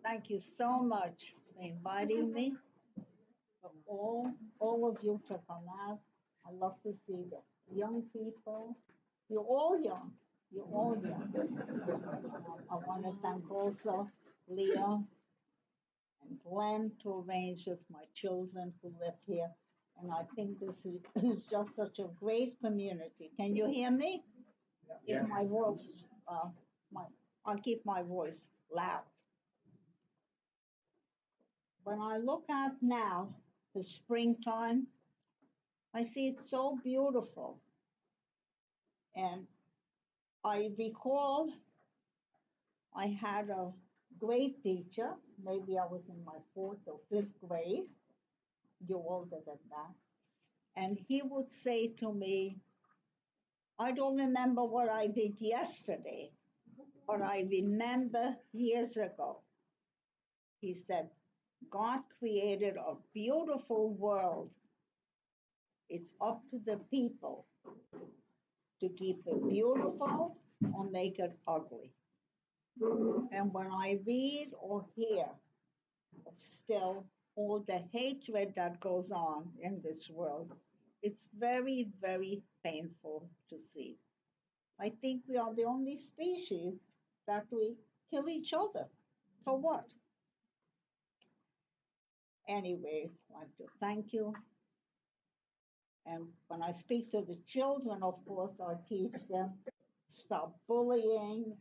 Thank you so much for inviting me, for all of you to come out. I love to see the young people. You're all young. You're all young. I want to thank also Leah and Glenn to arrange this, my children who live here. And I think this is just such a great community. Can you hear me? If my voice, my, I'll keep my voice loud. When I look out now, the springtime, I see it so beautiful. And I recall I had a grade teacher, maybe I was in my fourth or fifth grade, you're older than that. And he would say to me, I don't remember what I did yesterday, but I remember years ago. He said, God created a beautiful world. It's up to the people to keep it beautiful or make it ugly. And when I read or hear of still all the hatred that goes on in this world, it's very, very painful to see. I think we are the only species that we kill each other. For what? Anyway, I'd like to thank you. And when I speak to the children, of course, I teach them stop bullying.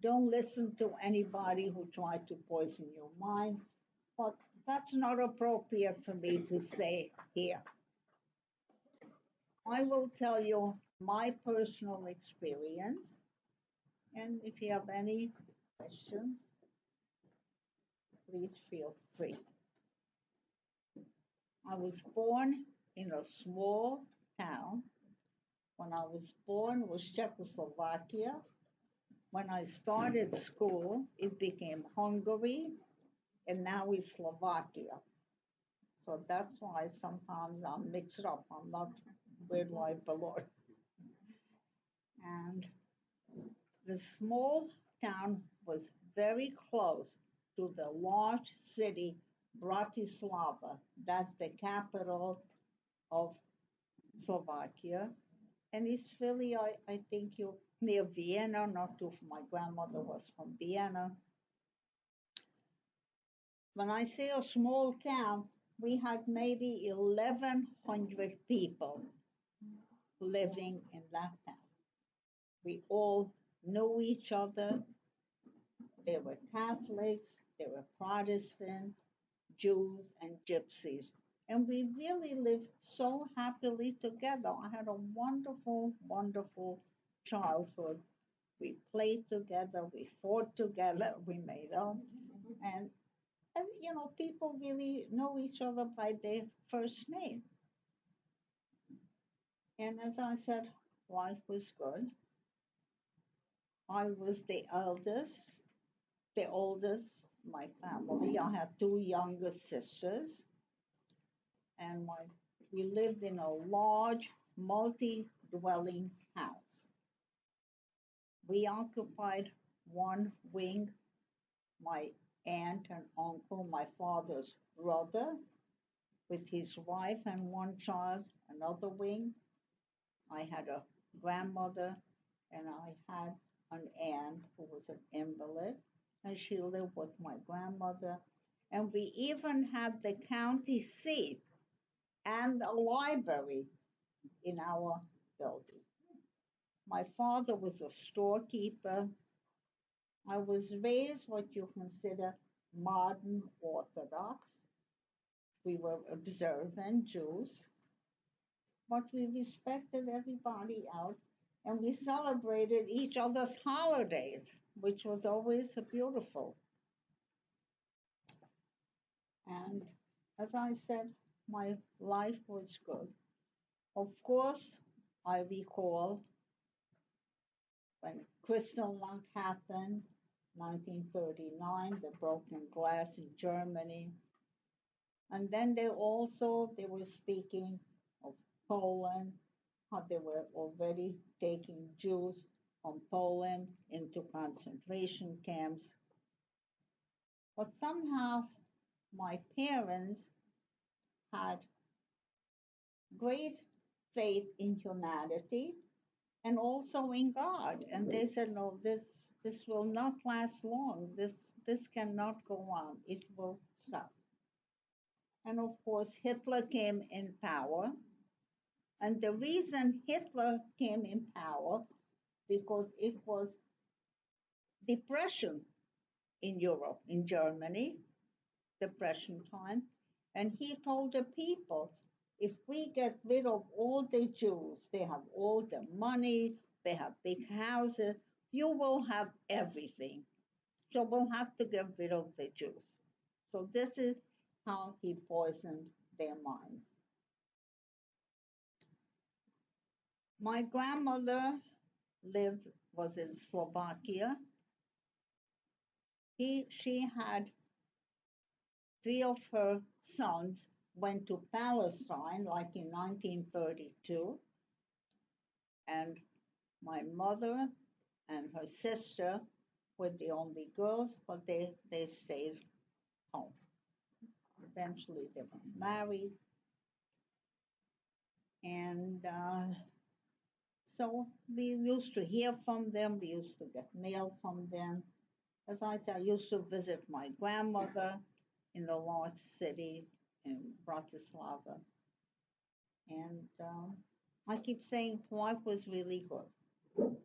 Don't listen to anybody who tries to poison your mind. But that's not appropriate for me to say here. I will tell you my personal experience, and if you have any questions, please feel free. I was born in a small town. When I was born was Czechoslovakia. When I started school, it became Hungary, and now it's Slovakia. So that's why sometimes I'm mixed up. I'm not where do I belong. And the small town was very close to the large city, Bratislava. That's the capital of Slovakia. And it's really, I think you near Vienna, not too, my grandmother was from Vienna. When I say a small town, we had maybe 1,100 people living in that town. We all knew each other. They were Catholics, they were Protestant, Jews, and Gypsies. And we really lived so happily together. I had a wonderful, wonderful childhood. We played together, we fought together, we made up. And, people really know each other by their first name. And as I said, life was good. I was the eldest, the oldest in my family. I have two younger sisters, and we lived in a large multi-dwelling house. We occupied one wing, my aunt and uncle, my father's brother, with his wife and one child, another wing. I had a grandmother, and I had an aunt who was an invalid, and she lived with my grandmother. And we even had the county seat and a library in our building. My father was a storekeeper. I was raised what you consider modern Orthodox. We were observant Jews, but we respected everybody else and we celebrated each other's holidays, which was always beautiful. And as I said, my life was good. Of course, I recall when Kristallnacht happened, 1939, the broken glass in Germany. And then they were speaking of Poland, how they were already taking Jews from Poland into concentration camps. But somehow my parents had great faith in humanity and also in God. And they said, no, this will not last long. This cannot go on. It will stop. And of course, Hitler came in power. And the reason Hitler came in power because it was depression in Europe, in Germany, depression time. And he told the people, if we get rid of all the Jews, they have all the money, they have big houses, you will have everything. So we'll have to get rid of the Jews. So this is how he poisoned their minds. My grandmother lived was in Slovakia. She had three of her sons went to Palestine like in 1932, and my mother and her sister were the only girls, but they stayed home. Eventually, they got married, and so we used to hear from them. We used to get mail from them. As I said, I used to visit my grandmother in the large city in Bratislava, and I keep saying life was really good.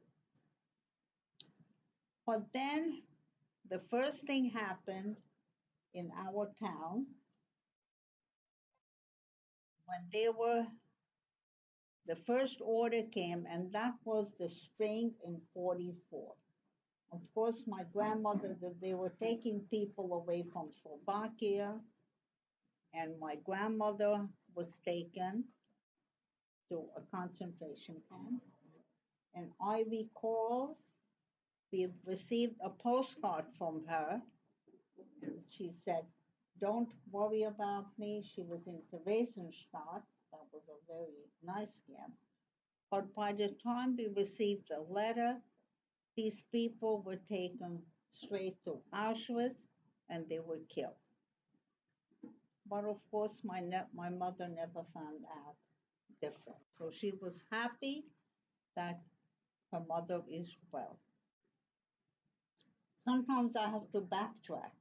But then the first thing happened in our town when the first order came, and that was the spring in 44. Of course, my grandmother, they were taking people away from Slovakia, and my grandmother was taken to a concentration camp. And I recall we received a postcard from her, and she said, "Don't worry about me." She was in Theresienstadt. That was a very nice camp. But by the time we received the letter, these people were taken straight to Auschwitz and they were killed. But of course, my mother never found out different. So she was happy that her mother is well. Sometimes I have to backtrack.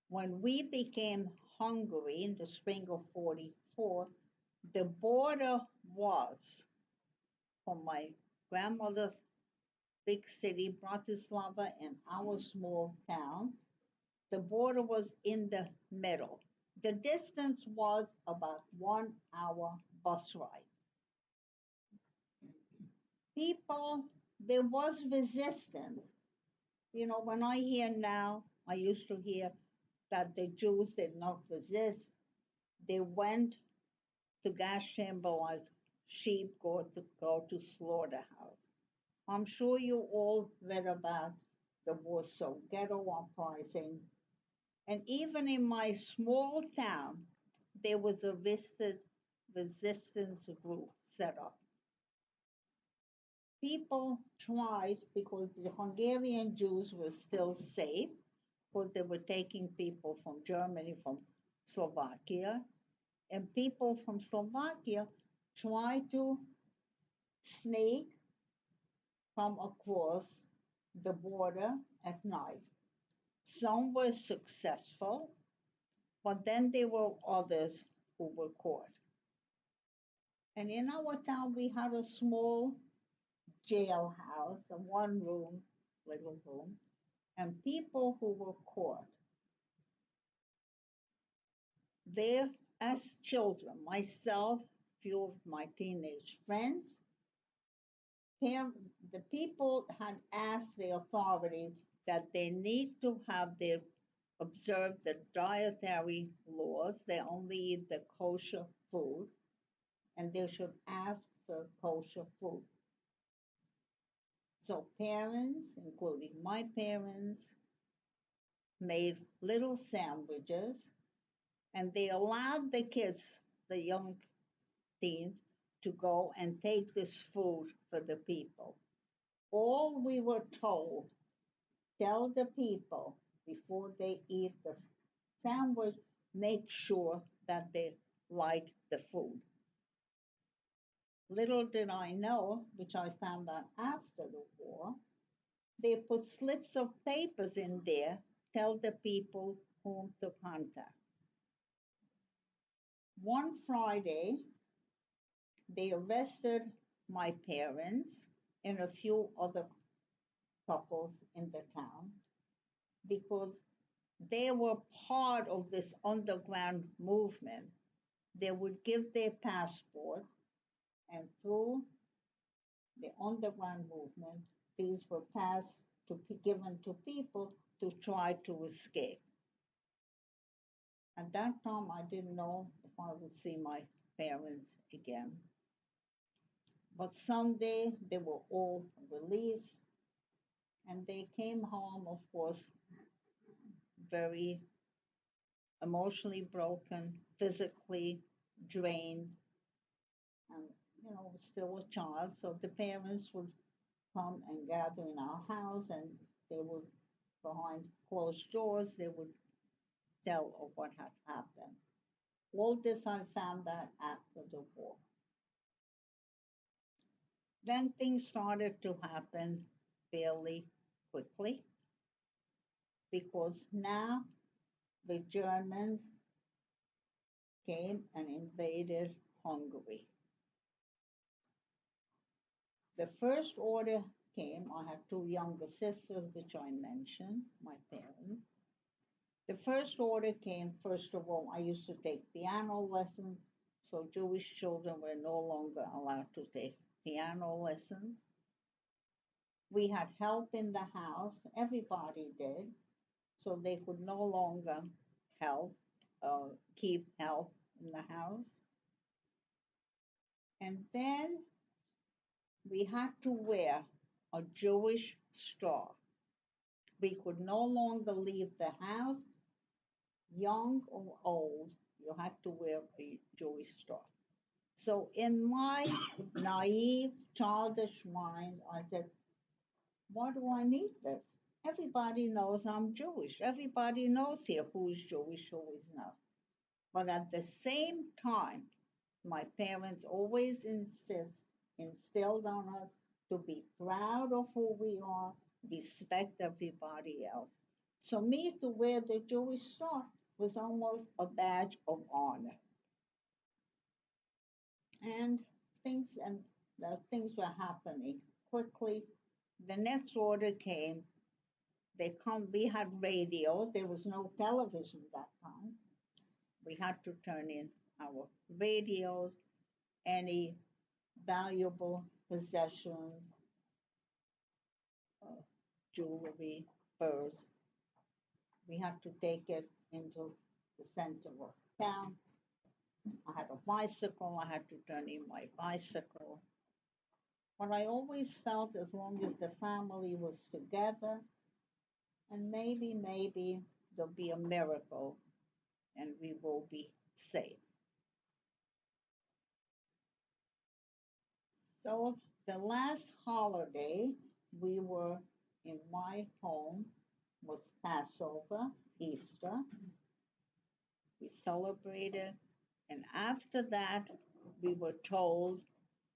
When we became Hungary in the spring of 44, the border was from my grandmother's big city, Bratislava, and our small town. The border was in the middle. The distance was about 1 hour bus ride. People, there was resistance. You know, when I hear now, I used to hear that the Jews did not resist. They went to gas chamber like sheep go to slaughterhouse. I'm sure you all read about the Warsaw Ghetto uprising. And even in my small town, there was a resistance group set up. People tried because the Hungarian Jews were still safe because they were taking people from Germany, from Slovakia, and people from Slovakia tried to sneak come across the border at night. Some were successful, but then there were others who were caught. And in our town, we had a small jailhouse, a one room, little room, and people who were caught there as children, myself, few of my teenage friends, the people had asked the authorities that they need to have their observe the dietary laws. They only eat the kosher food, and they should ask for kosher food. So parents, including my parents, made little sandwiches, and they allowed the kids, the young teens, to go and take this food for the people. All we were told, tell the people, before they eat the sandwich, make sure that they like the food. Little did I know, which I found out after the war, they put slips of papers in there, tell the people whom to contact. One Friday, they arrested my parents and a few other couples in the town because they were part of this underground movement. They would give their passport, and through the underground movement, these were passed to be given to people to try to escape. At that time, I didn't know if I would see my parents again. But someday they were all released and they came home, of course, very emotionally broken, physically drained, and still a child. So the parents would come and gather in our house and they would, behind closed doors, they would tell of what had happened. All this I found out after the war. Then things started to happen fairly quickly because now the Germans came and invaded Hungary. The first order came, I had two younger sisters, which I mentioned, my parents. The first order came, first of all, I used to take piano lessons, so Jewish children were no longer allowed to take piano lessons. We had help in the house, everybody did, so they could no longer help, keep help in the house. And then we had to wear a Jewish star. We could no longer leave the house, young or old, you had to wear a Jewish star. So, in my naive, childish mind, I said, why do I need this? Everybody knows I'm Jewish. Everybody knows here who's Jewish, who is not. But at the same time, my parents always instilled on us to be proud of who we are, respect everybody else. So me to wear the Jewish star was almost a badge of honor. And things were happening quickly. The next order came. We had radios. There was no television that time. We had to turn in our radios, any valuable possessions, uh, jewelry, furs. We had to take it into the center of town. I had a bicycle. I had to turn in my bicycle. But I always felt as long as the family was together, and maybe there'll be a miracle and we will be safe. So the last holiday we were in my home was Passover, Easter. We celebrated, and after that, we were told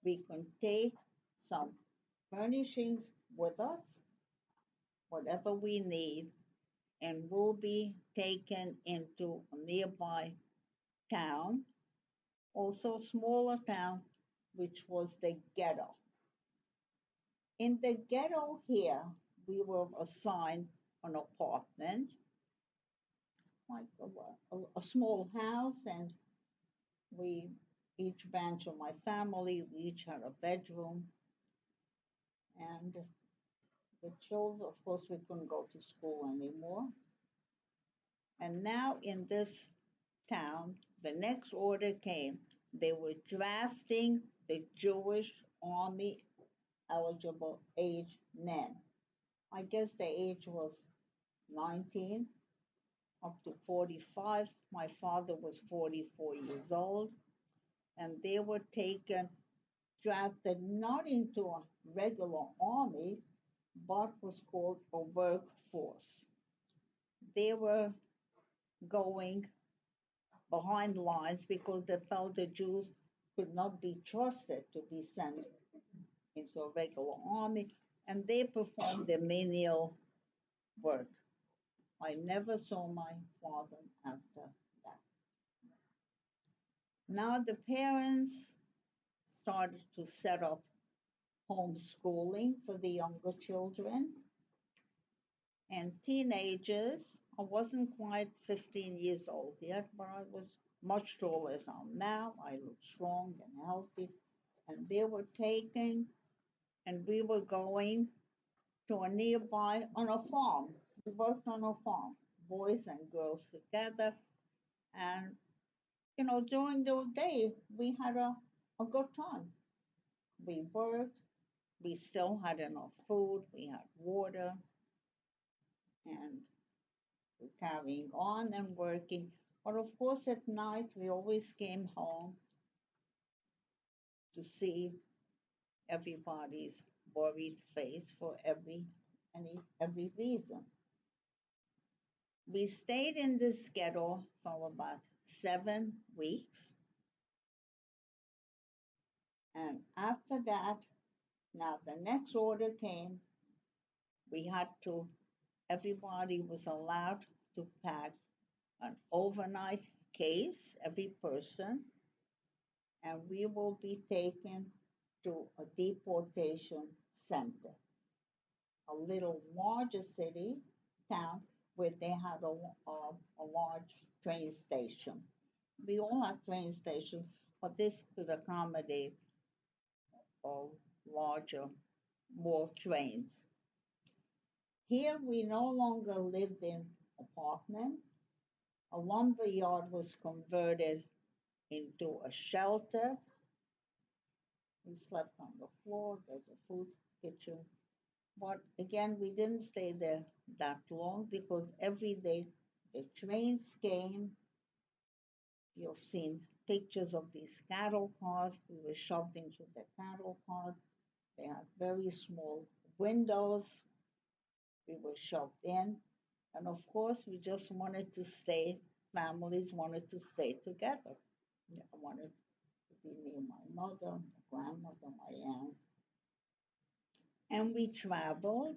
we can take some furnishings with us, whatever we need, and we'll be taken into a nearby town, also a smaller town, which was the ghetto. In the ghetto here, we were assigned an apartment, like a small house, and we, each branch of my family, we each had a bedroom. And the children, of course, we couldn't go to school anymore. And now in this town, the next order came. They were drafting the Jewish army eligible age men. I guess the age was 19 up to 45. My father was 44 years old, and they were taken, drafted not into a regular army, but was called a workforce. They were going behind lines because they felt the Jews could not be trusted to be sent into a regular army, and they performed the menial work. I never saw my father after that. Now the parents started to set up homeschooling for the younger children and teenagers. I wasn't quite 15 years old yet, but I was much taller as I am now. I looked strong and healthy, and they were taking, and we were going to a nearby on a farm. We worked on a farm, boys and girls together, and during the day we had a good time. We worked. We still had enough food. We had water, and carrying on and working. But of course, at night, we always came home to see everybody's worried face for every reason. We stayed in this ghetto for about 7 weeks, and after that, now the next order came. We had to. Everybody was allowed to pack an overnight case, every person, and we will be taken to a deportation center, a little larger city, town, where they had a large train station. We all have train stations, but this could accommodate a larger, more trains. Here we no longer lived in apartment. A lumber yard was converted into a shelter. We slept on the floor. There's a food kitchen. But again, we didn't stay there that long because every day the trains came. You've seen pictures of these cattle cars. We were shoved into the cattle cars. They had very small windows. We were shoved in. And of course, we just wanted to stay, families wanted to stay together. I wanted to be near my mother, my grandmother, my aunt. And we traveled,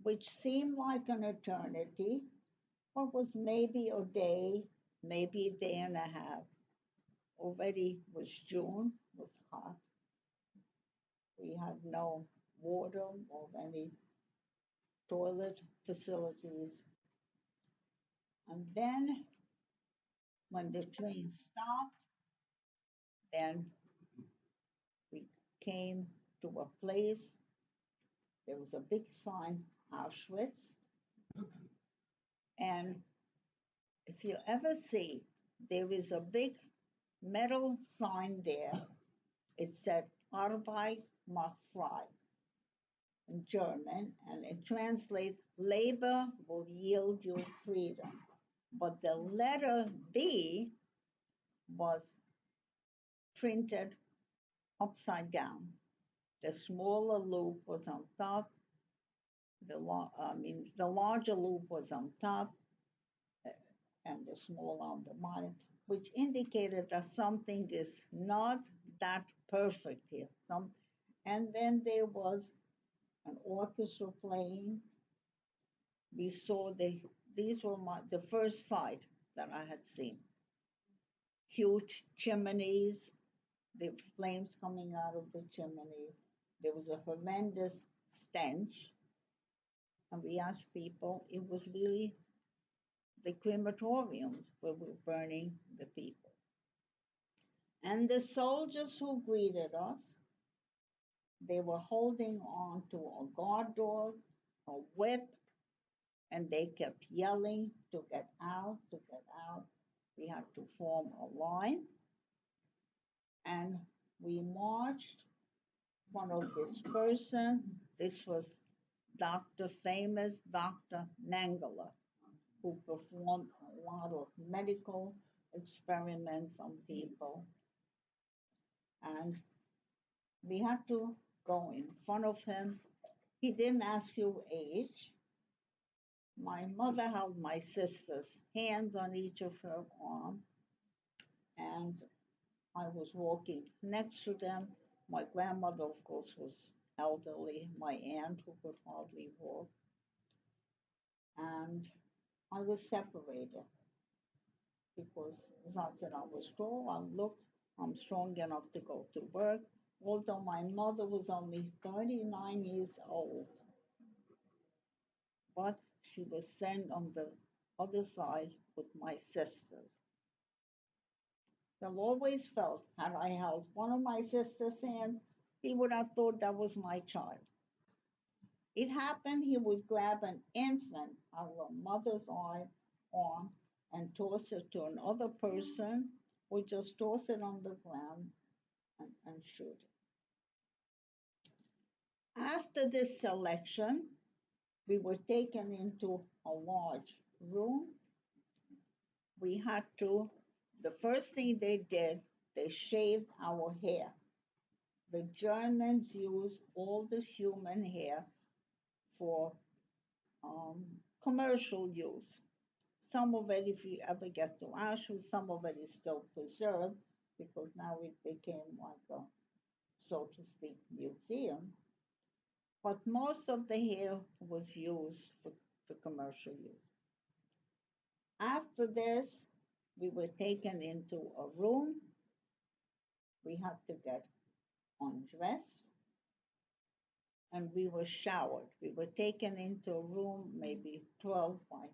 which seemed like an eternity, but was maybe a day, maybe a day and a half. Already was June, was hot. We had no water or any toilet facilities. And then when the train stopped, then we came to a place. There was a big sign, Auschwitz. And if you ever see, there is a big metal sign there. It said Arbeit macht frei in German, and it translates labor will yield you freedom. But the letter B was printed upside down. The smaller loop was on top. The larger loop was on top, uh, and the smaller on the bottom, which indicated that something is not that perfect here. And then there was an orchestra playing. We saw these were the first sight that I had seen. Huge chimneys, the flames coming out of the chimney. There was a horrendous stench. And we asked people, it was really the crematoriums where we were burning the people. And the soldiers who greeted us, they were holding on to a guard dog, a whip, and they kept yelling to get out, to get out. We had to form a line, and we marched in front of this person. This was famous Dr. Mengele, who performed a lot of medical experiments on people. And we had to go in front of him. He didn't ask you age. My mother held my sister's hands on each of her arms, and I was walking next to them. My grandmother, of course, was elderly, my aunt, who could hardly walk, and I was separated because, as I said, I was tall, I'm strong enough to go to work. Although my mother was only 39 years old, but she was sent on the other side with my sisters. I've always felt, had I held one of my sister's hands, he would have thought that was my child. It happened he would grab an infant out of a mother's arm and toss it to another person, or just toss it on the ground and shoot it. After this selection, we were taken into a large room. We had to, the first thing they did, they shaved our hair. The Germans used all this human hair for commercial use. Some of it, if you ever get to Auschwitz, some of it is still preserved because now it became like a, so to speak, museum. But most of the hair was used for commercial use. After this, we were taken into a room. We had to get undressed and we were showered. We were taken into a room, maybe 12 by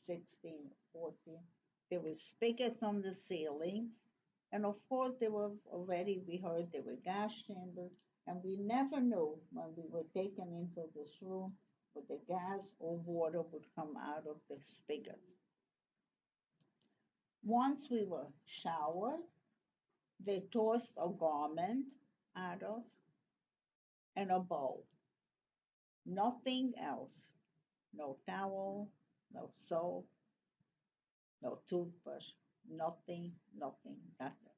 16, 14. There were spigots on the ceiling. And of course, there was already, we heard there were gas chambers. And we never knew when we were taken into this room whether gas or water would come out of the spigots. Once we were showered, they tossed a garment at us and a bowl. Nothing else. No towel, no soap, no toothbrush, nothing, nothing. That's it.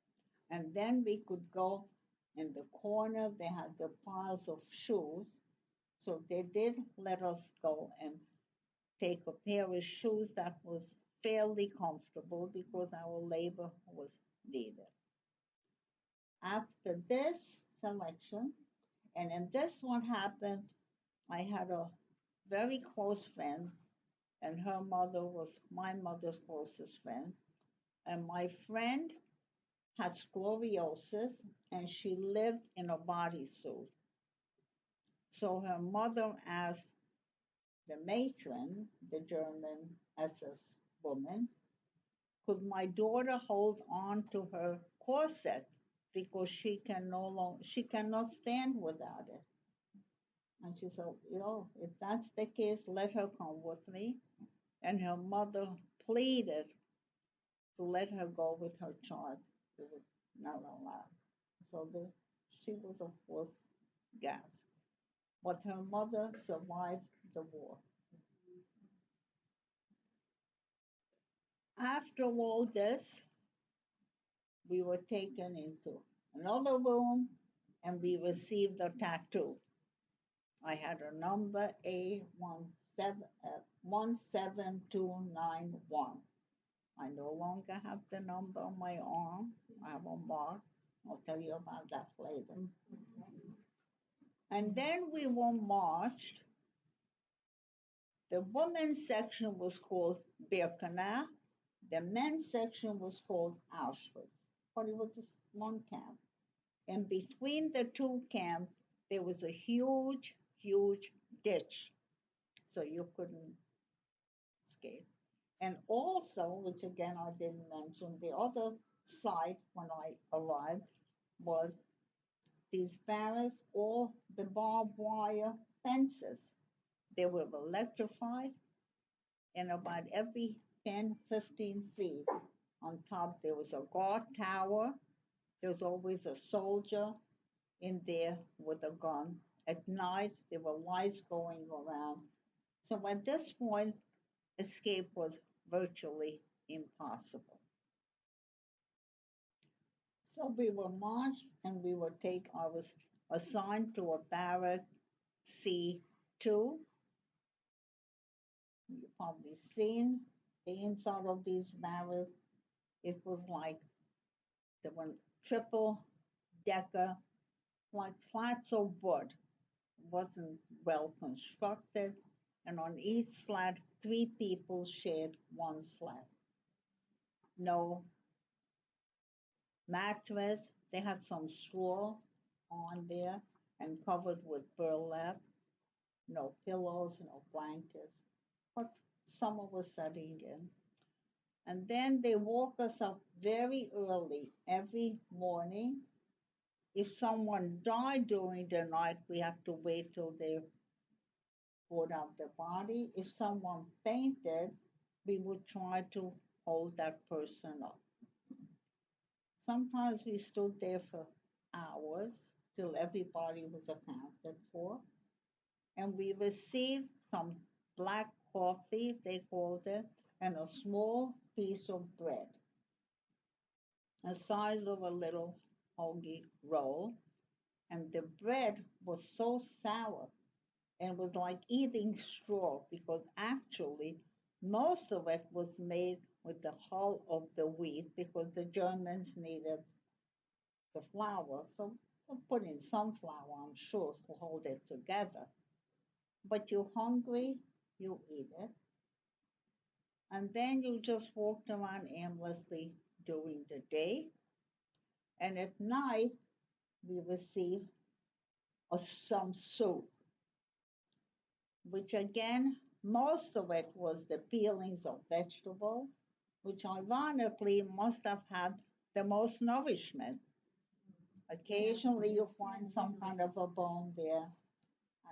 And then we could go in the corner, they had the piles of shoes. So they did let us go and take a pair of shoes that was fairly comfortable because our labor was needed. After this selection, and in this one happened, I had a very close friend, and her mother was my mother's closest friend. And my friend had scoliosis, and she lived in a bodysuit. So her mother asked the matron, the German SS woman, could my daughter hold on to her corset because she cannot stand without it. And she said, if that's the case, let her come with me. And her mother pleaded to let her go with her child. It was not allowed. So she was, of course, gassed. But her mother survived the war. After all this, we were taken into another room and we received a tattoo. I had a number A17291. I no longer have the number on my arm. I have a mark. I'll tell you about that later. And then we were marched. The women's section was called Birkenau. The men's section was called Auschwitz. But it was just one camp. And between the two camps, there was a huge, huge ditch. So you couldn't escape. And also, which again I didn't mention, the other side when I arrived was these barracks, all the barbed wire fences. They were electrified, and about every 10, 15 feet on top, there was a guard tower. There was always a soldier in there with a gun. At night, there were lights going around. So at this point, escape was virtually impossible. So we were marched and I was assigned to a barrack C2. You've probably seen the inside of these barrels. It was like they were triple decker, like slats of wood. Wasn't well constructed. And on each slat, three people shared one slat. No mattress. They had some straw on there and covered with burlap. No pillows, no blankets. But summer was setting in. And then they woke us up very early every morning. If someone died during the night, we had to wait till they brought out the body. If someone fainted, we would try to hold that person up. Sometimes we stood there for hours till everybody was accounted for. And we received some black coffee, they called it, and a small piece of bread, the size of a little hoagie roll. And the bread was so sour and was like eating straw because actually most of it was made with the hull of the wheat because the Germans needed the flour. So they put in some flour, I'm sure, to hold it together. But you're hungry, you eat it. And then you just walked around aimlessly during the day. And at night, we receive some soup, which again, most of it was the peelings of vegetable, which ironically must have had the most nourishment. Occasionally, you find some kind of a bone there,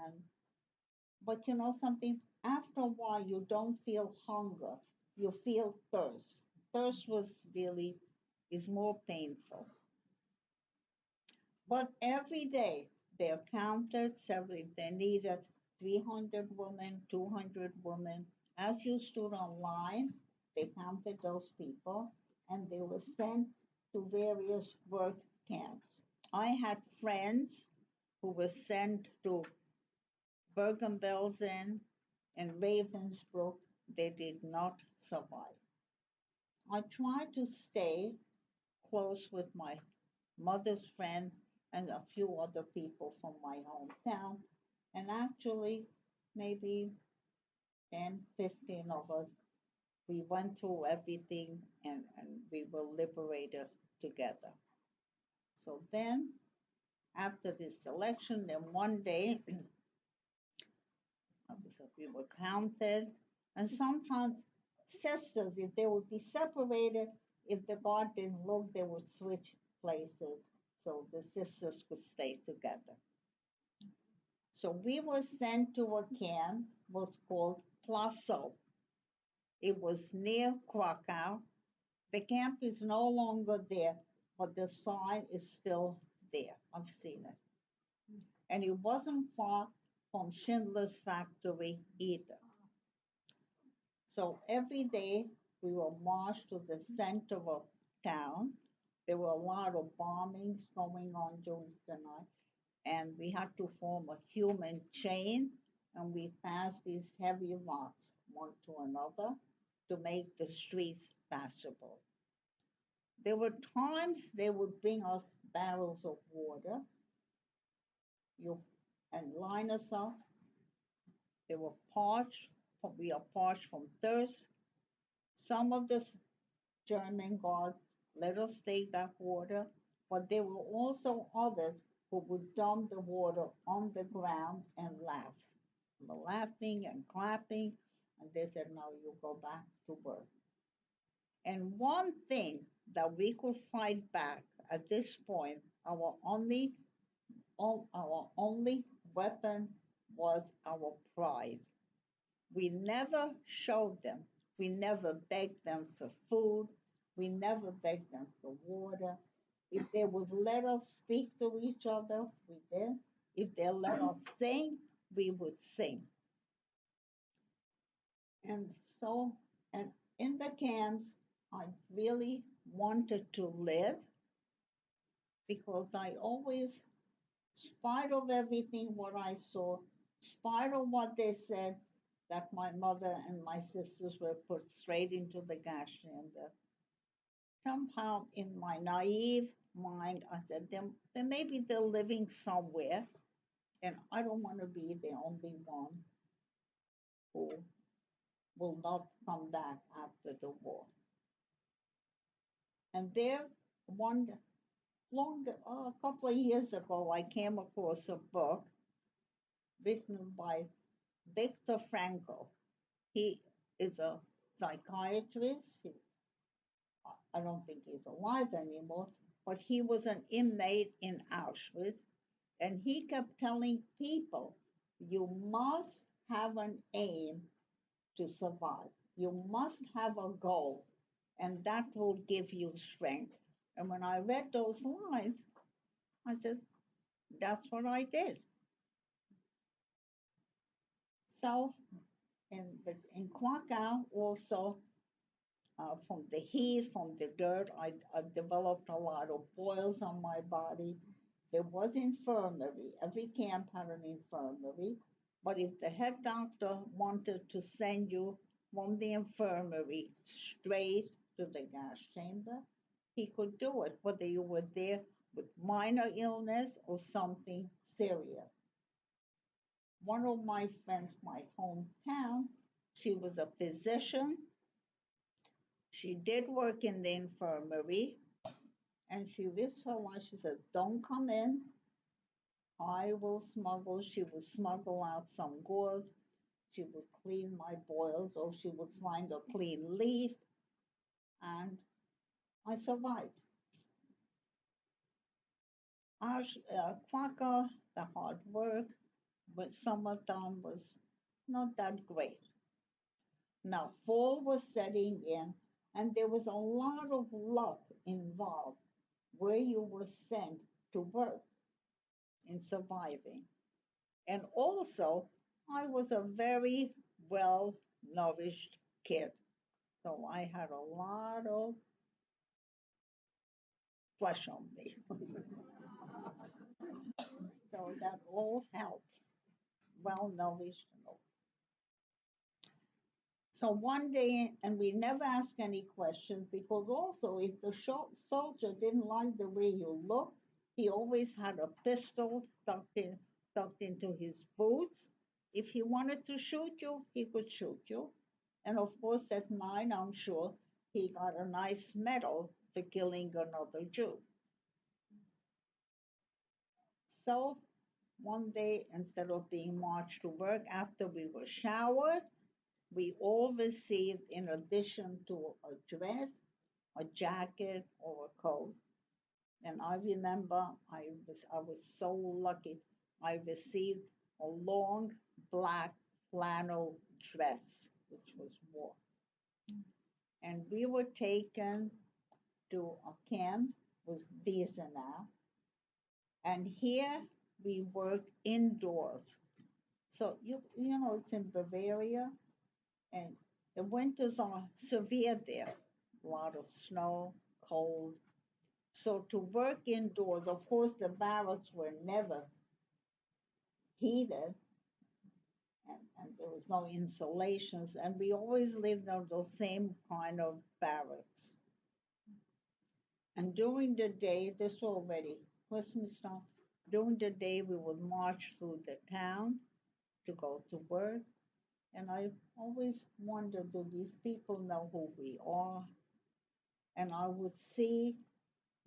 and but you know something? After a while, you don't feel hunger; you feel thirst. Thirst was really is more painful. But every day they're counted several. They needed 300 women, 200 women. As you stood online, they counted those people and they were sent to various work camps. I had friends who were sent to Bergen-Belsen and Ravensbrück. They did not survive. I tried to stay close with my mother's friend and a few other people from my hometown. And actually, maybe 10, 15 of us, we went through everything and we were liberated together. So then, after this election, then one day, we were counted. And sometimes sisters, if they would be separated, if the God didn't look, they would switch places so the sisters could stay together. So we were sent to a camp, was called Plasso. It was near Krakow. The camp is no longer there, but the sign is still there. I've seen it. And it wasn't far from Schindler's factory either. So every day we were marched to the center of town. There were a lot of bombings going on during the night, and we had to form a human chain, and we passed these heavy rocks one to another to make the streets passable. There were times they would bring us barrels of water you, and line us up. They were parched, we are parched from thirst. Some of the German guards let us take that water, but there were also others who would dump the water on the ground and laugh. We were laughing and clapping, and they said, "Now you go back to work." And one thing that we could fight back at this point, our only weapon was our pride. We never showed them. We never begged them for food. We never begged them for water. If they would let us speak to each other, we did. If they let us sing, we would sing. And so, and in the camps, I really wanted to live because I always, spite of everything what I saw, spite of what they said, that my mother and my sisters were put straight into the gas chamber. Somehow, in my naive mind, I said, then maybe they're living somewhere, and I don't want to be the only one who will not come back after the war. And there, one a couple of years ago, I came across a book written by Viktor Frankl. He is a psychiatrist. I don't think he's alive anymore, but he was an inmate in Auschwitz, and he kept telling people, you must have an aim to survive. You must have a goal, and that will give you strength. And when I read those lines, I said, that's what I did. So in Krakow, also from the heat, from the dirt, I developed a lot of boils on my body. There was infirmary. Every camp had an infirmary. But if the head doctor wanted to send you from the infirmary straight to the gas chamber, he could do it, whether you were there with minor illness or something serious. One of my friends, my hometown, she was a physician. She did work in the infirmary, and she risked her life. She said, don't come in. I will smuggle. She would smuggle out some gauze. She would clean my boils, or she would find a clean leaf, and I survived. Quaker, the hard work, but summertime was not that great. Now, fall was setting in, and there was a lot of luck involved where you were sent to work in surviving. And also, I was a very well nourished kid. So I had a lot of flesh on me. So that all helps. Well nourished and all. So one day, and we never ask any questions because also if the soldier didn't like the way you looked, he always had a pistol tucked into his boots. If he wanted to shoot you, he could shoot you. And of course, at 9, I'm sure he got a nice medal for killing another Jew. So one day, instead of being marched to work, after we were showered, we all received, in addition to a dress, a jacket, or a coat. And I remember I was so lucky. I received a long black flannel dress, which was warm. And we were taken to a camp with Wiesenau. And here we worked indoors. So it's in Bavaria, and the winters are severe there. A lot of snow, cold. So to work indoors, of course, the barracks were never heated, and there was no insulations, and we always lived in the same kind of barracks. And during the day, this already Christmas time, during the day we would march through the town to go to work. And I always wondered, do these people know who we are? And I would see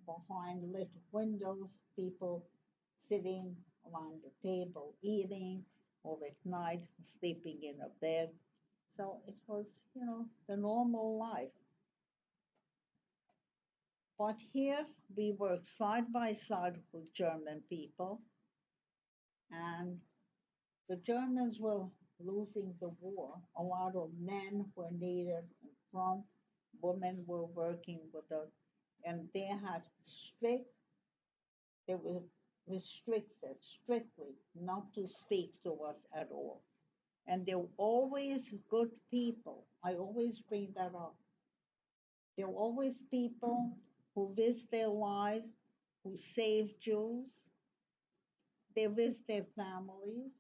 behind lit windows people sitting around the table eating, or at night sleeping in a bed. So it was, the normal life. But here we worked side by side with German people, and the Germans were losing the war. A lot of men were needed in front, women were working with us, and they were restricted strictly not to speak to us at all. And they were always good people. I always bring that up. There were always people who risked their lives, who saved Jews. They risked their families.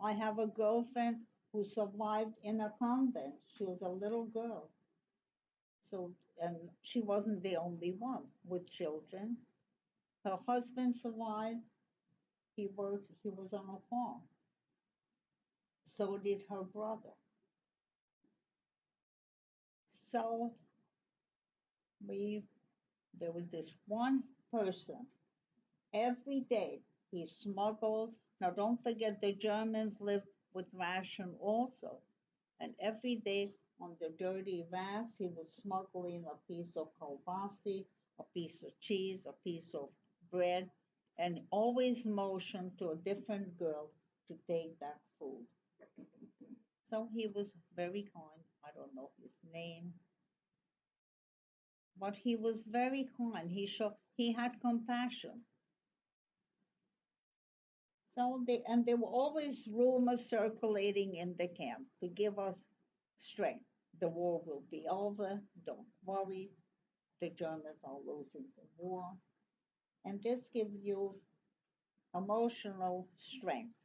I have a girlfriend who survived in a convent. She was a little girl. So, and she wasn't the only one with children. Her husband survived. He was on a farm. So did her brother. So we, there was this one person every day he smuggled. Now, don't forget the Germans lived with ration also. And every day on the dirty racks, he was smuggling a piece of kielbasa, a piece of cheese, a piece of bread, and always motioned to a different girl to take that food. So he was very kind. I don't know his name, but he was very kind. He had compassion. So they and there were always rumors circulating in the camp to give us strength. The war will be over. Don't worry. The Germans are losing the war. And this gives you emotional strength.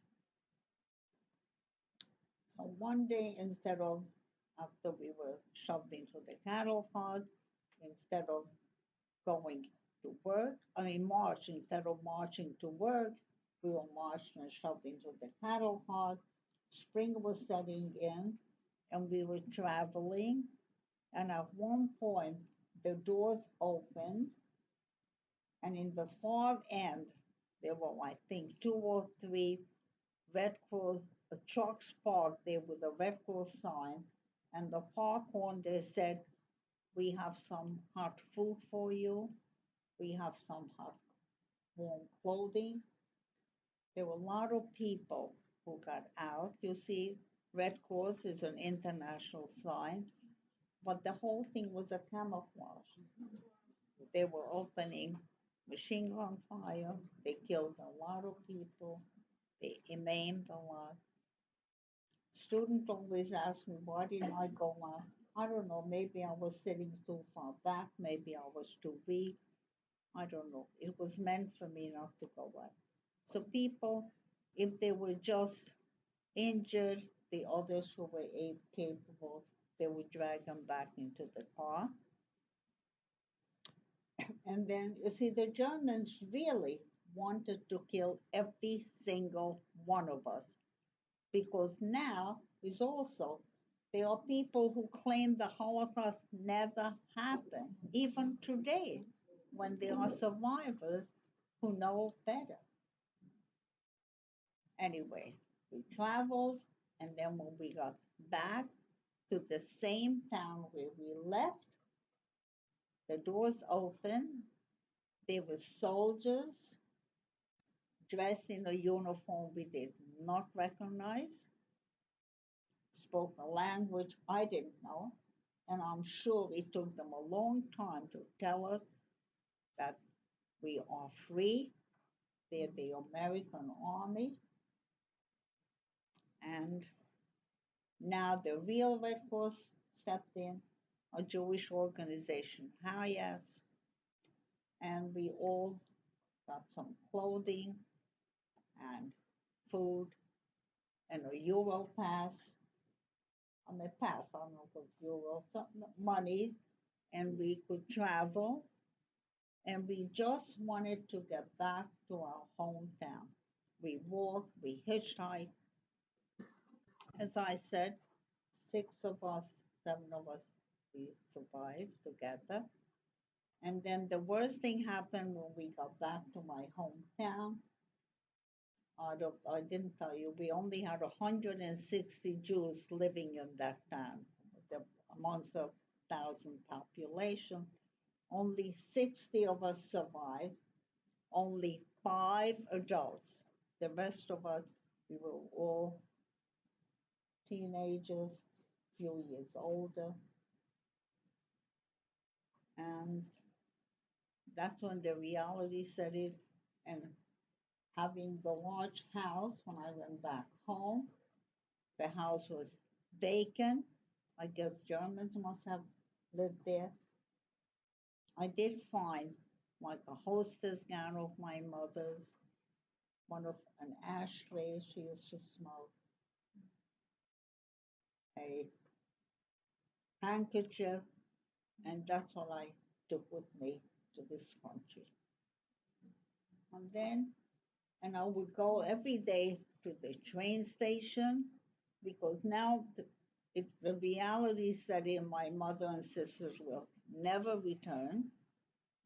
So one day, instead of after we were shoved into the cattle pod, instead of going to work, march, instead of marching to work, we were marched and shoved into the cattle pod. Spring was setting in, and we were traveling. And at one point, the doors opened, and in the far end, there were, I think, two or three Red Cross trucks parked there with a Red Cross sign. And the far corner they said, "We have some hot food for you. We have some hot warm clothing." There were a lot of people who got out. You see, Red Cross is an international sign, but the whole thing was a camouflage. They were opening machine gun fire. They killed a lot of people. They maimed a lot. Students always ask me, why didn't I go out? I don't know. Maybe I was sitting too far back. Maybe I was too weak. I don't know. It was meant for me not to go out. So people, if they were just injured, the others who were capable, they would drag them back into the car. And then, you see, the Germans really wanted to kill every single one of us because now is also, there are people who claim the Holocaust never happened, even today, when there are survivors who know better. Anyway, we traveled, and then when we got back to the same town where we left, the doors opened. There were soldiers dressed in a uniform we did not recognize, spoke a language I didn't know, and I'm sure it took them a long time to tell us that we are free. They're the American Army, and now the real Red Cross stepped in, a Jewish organization, Hayas, and we all got some clothing and food and a Euro pass. Pass, I don't know if it's Euro, something, money, and we could travel. And we just wanted to get back to our hometown. We walked, we hitchhiked. As I said, six of us, seven of us, we survived together. And then the worst thing happened when we got back to my hometown. I didn't tell you, we only had 160 Jews living in that town, amongst a thousand population. Only 60 of us survived, only five adults. The rest of us, we were all teenagers, few years older. And that's when the reality set in. And having the large house, when I went back home, the house was vacant. I guess Germans must have lived there. I did find like a hostess gown of my mother's, one of an ashtray she used to smoke. a handkerchief, and that's what I took with me to this country. And I would go every day to the train station because now the reality set in my mother and sisters will never return.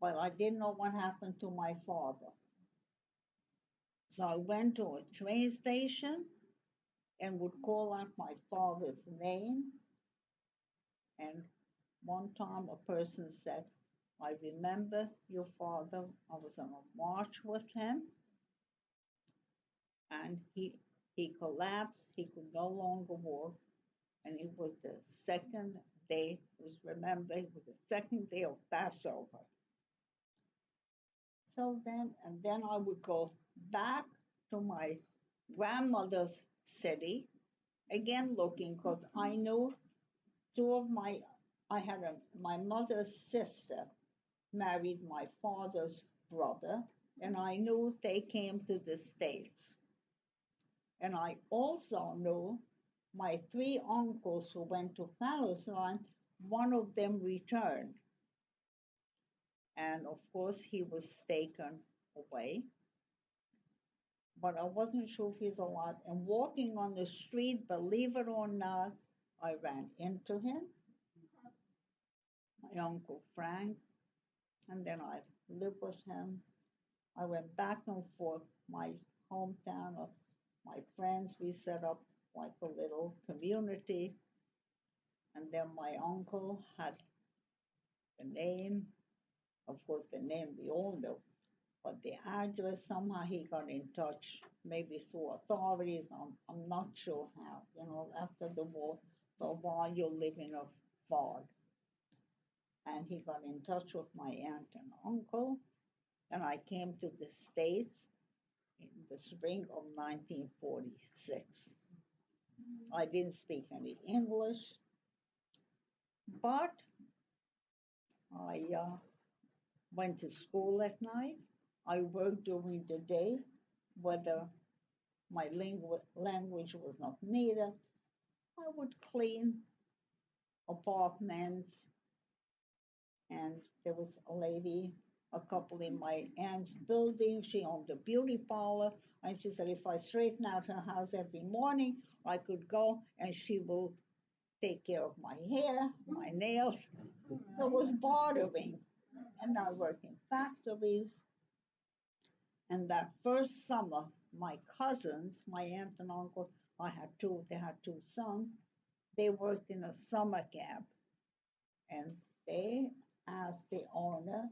But I didn't know what happened to my father. So I went to a train station and would call out my father's name. And one time a person said, I remember your father. I was on a march with him and he collapsed. He could no longer walk. And it was the second day, it was the second day of Passover. And then I would go back to my grandmother's city, again looking, because I knew two of my, my mother's sister married my father's brother, and I knew they came to the States. And I also knew my three uncles who went to Palestine, one of them returned. And of course, he was taken away, but I wasn't sure if he's alive. And walking on the street, believe it or not, I ran into him, my Uncle Frank, and then I lived with him. I went back and forth, my hometown of my friends. We set up like a little community. And then my uncle had the name, of course, the name we all know, but the address, somehow he got in touch, maybe through authorities. I'm not sure how. After the war, for a while you live in a fog. And he got in touch with my aunt and uncle, and I came to the States in the spring of 1946. I didn't speak any English, but I went to school at night. I worked during the day, whether my language was not native. I would clean apartments, and there was a lady, a couple in my aunt's building. She owned a beauty parlor, and she said if I straighten out her house every morning, I could go and she will take care of my hair, my nails. So it was bartering. And I worked in factories. And that first summer, my cousins, my aunt and uncle, they had two sons, they worked in a summer camp. And they asked the owner,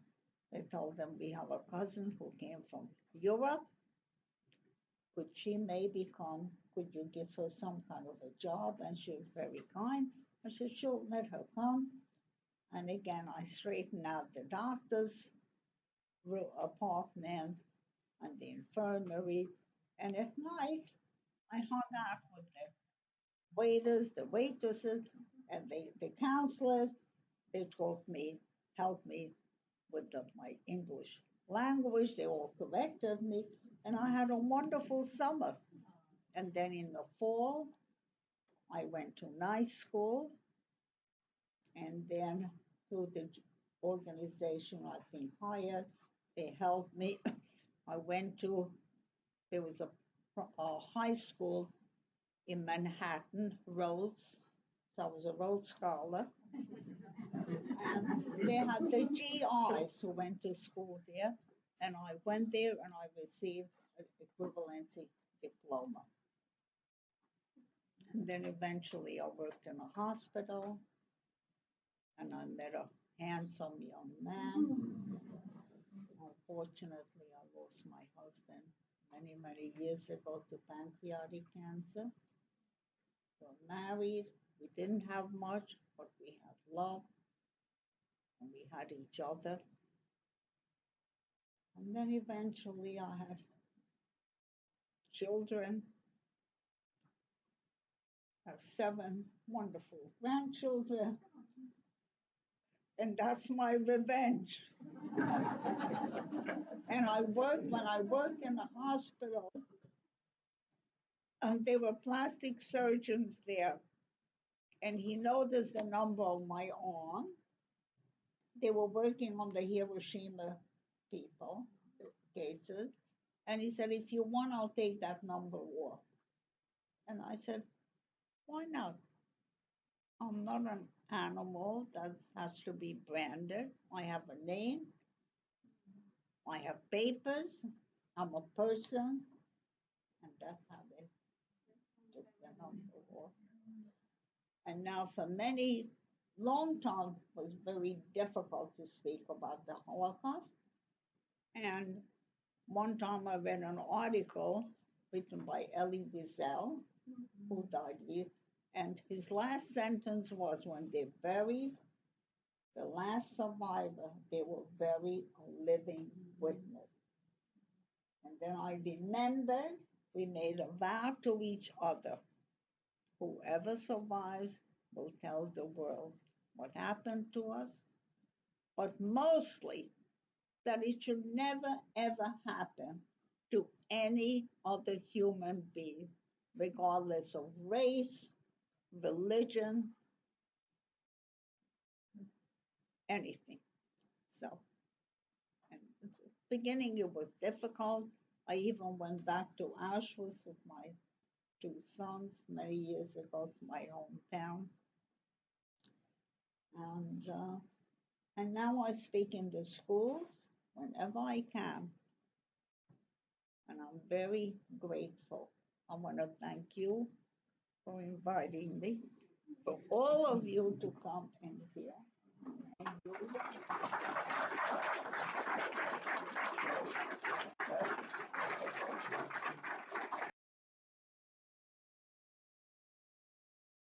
they told them, we have a cousin who came from Europe. Could she maybe come? Could you give her some kind of a job? And she was very kind. I said, sure, let her come. And again, I straightened out the doctor's apartment and the infirmary. And at night, I hung out with the waiters, the waitresses, and the counselors. They taught me, helped me with my English language. They all corrected me. And I had a wonderful summer. And then in the fall, I went to night school. And then through the organization, I think hired, they helped me. I went to, there was a high school in Manhattan, Rhodes. So I was a Rhodes Scholar. And they had the GIs who went to school there. And I went there and I received an equivalency diploma. And then eventually I worked in a hospital and I met a handsome young man. Unfortunately, I lost my husband many, many years ago to pancreatic cancer. We were married. We didn't have much, but we had love and we had each other. And then eventually I had children, have 7 wonderful grandchildren, and that's my revenge. And when I worked in the hospital, and there were plastic surgeons there, and he noticed the number on my arm. They were working on the Hiroshima people cases, and he said, "If you want, I'll take that number off." And I said, "Why not? I'm not an animal that has to be branded. I have a name, I have papers, I'm a person," and that's how they took the number off. And now, for many, long time was very difficult to speak about the Holocaust. And one time I read an article written by Elie Wiesel, who died here, and his last sentence was when they buried the last survivor, they will bury a living witness. And then I remembered we made a vow to each other: whoever survives will tell the world what happened to us, but mostly that it should never ever happen to any other human being, regardless of race, religion, anything. So, in the beginning it was difficult. I even went back to Auschwitz with my two sons many years ago to my hometown, and and now I speak in the schools whenever I can, and I'm very grateful. I want to thank you for inviting me, for all of you to come in here.